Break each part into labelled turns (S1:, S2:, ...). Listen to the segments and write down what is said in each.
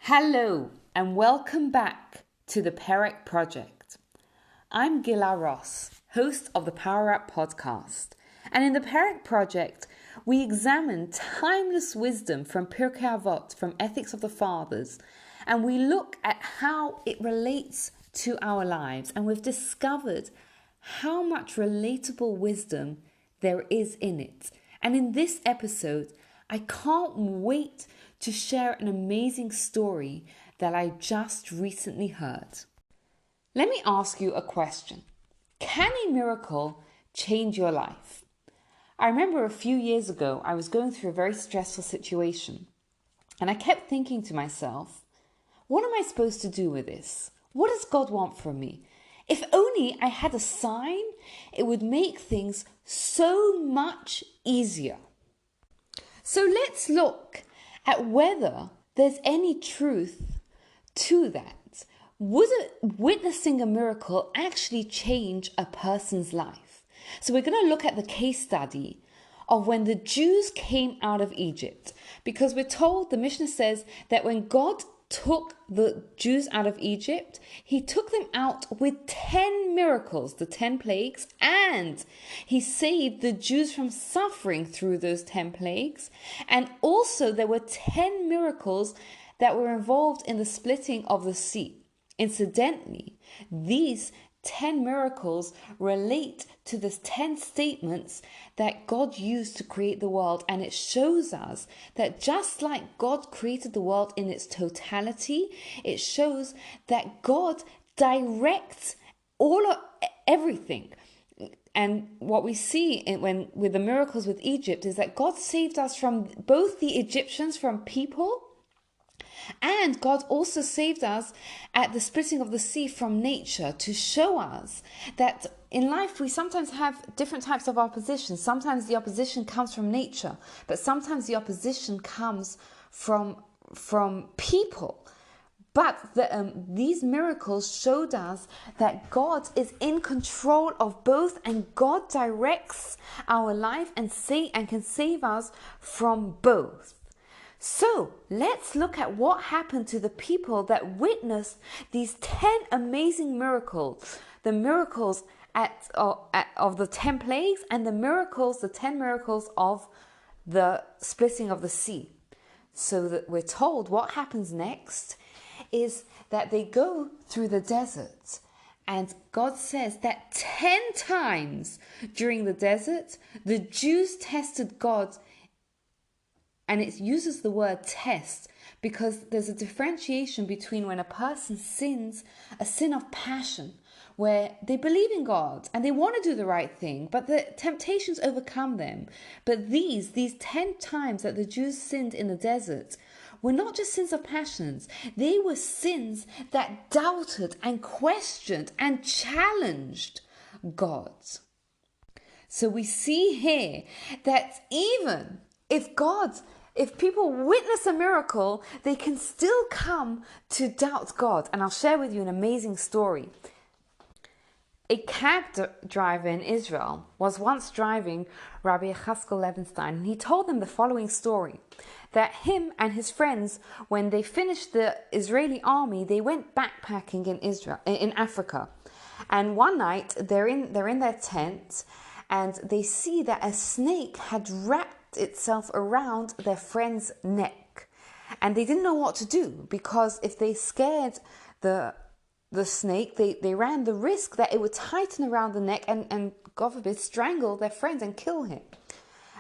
S1: Hello and welcome back to the Perek Project. I'm Gila Ross, host of the Power Up podcast. And in the Perek Project, we examine timeless wisdom from Pirkei Avot, from Ethics of the Fathers, and we look at how it relates to our lives. And we've discovered how much relatable wisdom there is in it. And in this episode, I can't wait to share an amazing story that I just recently heard. Let me ask you a question. Can a miracle change your life? I remember a few years ago, I was going through a very stressful situation, and I kept thinking to myself, what am I supposed to do with this? What does God want from me? If only I had a sign, it would make things so much easier. So let's look at whether there's any truth to that. Would witnessing a miracle actually change a person's life? So we're going to look at the case study of when the Jews came out of Egypt, because we're told, the Mishnah says, that when God took the Jews out of Egypt, he took them out with 10 miracles, the 10 plagues, and he saved the Jews from suffering through those 10 plagues. And also there were 10 miracles that were involved in the splitting of the sea. Incidentally, these 10 miracles relate to the 10 statements that God used to create the world, and it shows us that just like God created the world in its totality, it shows that God directs everything. And what we see with the miracles with Egypt is that God saved us from both the Egyptians, from people, and God also saved us at the splitting of the sea from nature, to show us that in life we sometimes have different types of opposition. Sometimes the opposition comes from nature, but sometimes the opposition comes from people. But these miracles showed us that God is in control of both, and God directs our life and can save us from both. So let's look at what happened to the people that witnessed these 10 amazing miracles. The miracles of the 10 plagues, and the 10 miracles of the splitting of the sea. So that we're told what happens next is that they go through the desert. And God says that 10 times during the desert, the Jews tested God. And it uses the word test because there's a differentiation between when a person sins, a sin of passion, where they believe in God and they want to do the right thing, but the temptations overcome them. But these 10 times that the Jews sinned in the desert were not just sins of passions. They were sins that doubted and questioned and challenged God. So we see here that even if people witness a miracle, they can still come to doubt God. And I'll share with you an amazing story. A cab driver in Israel was once driving Rabbi Yechaskel Levenstein, and he told them the following story, that him and his friends, when they finished the Israeli army, they went backpacking in Africa. And one night they're in their tent, and they see that a snake had wrapped itself around their friend's neck, and they didn't know what to do, because if they scared the snake, they ran the risk that it would tighten around the neck and God forbid strangle their friend and kill him.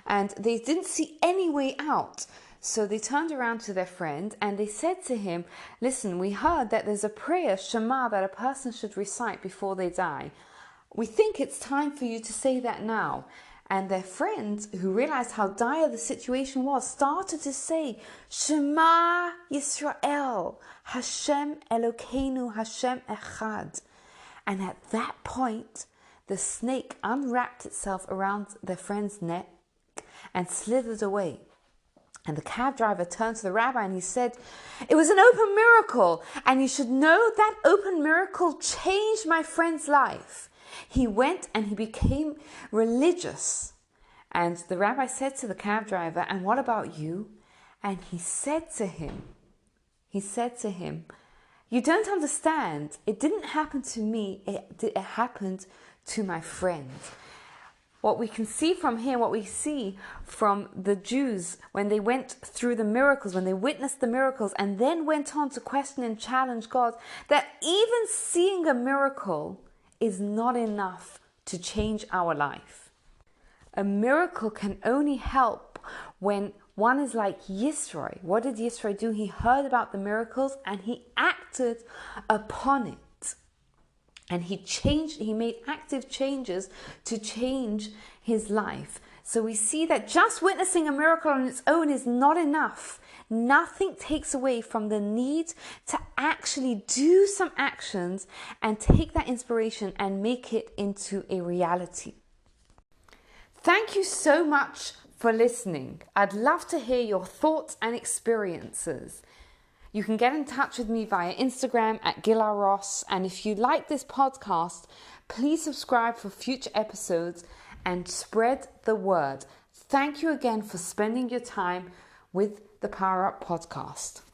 S1: And they didn't see any way out, so they turned around to their friend and they said to him, listen, we heard that there's a prayer, Shema, that a person should recite before they die. We think it's time for you to say that now. And their friend, who realized how dire the situation was, started to say, Shema Yisrael, Hashem Elokeinu, Hashem Echad. And at that point, the snake unwrapped itself around their friend's neck and slithered away. And the cab driver turned to the rabbi and he said, it was an open miracle. And you should know that open miracle changed my friend's life. He went and he became religious. And the rabbi said to the cab driver, and what about you? And he said to him, He said to him, "You don't understand. It didn't happen to me. It happened to my friend." What we can see from here, what we see from the Jews when they went through the miracles, when they witnessed the miracles and then went on to question and challenge God, that even seeing a miracle is not enough to change our life. A miracle can only help when one is like Yisro. What did Yisro do? He heard about the miracles and he acted upon it. And he made active changes to change his life. So we see that just witnessing a miracle on its own is not enough. Nothing takes away from the need to actually do some actions and take that inspiration and make it into a reality. Thank you so much for listening. I'd love to hear your thoughts and experiences. You can get in touch with me via Instagram at Gila Ross. And if you like this podcast, please subscribe for future episodes and spread the word. Thank you again for spending your time with the Power Up podcast.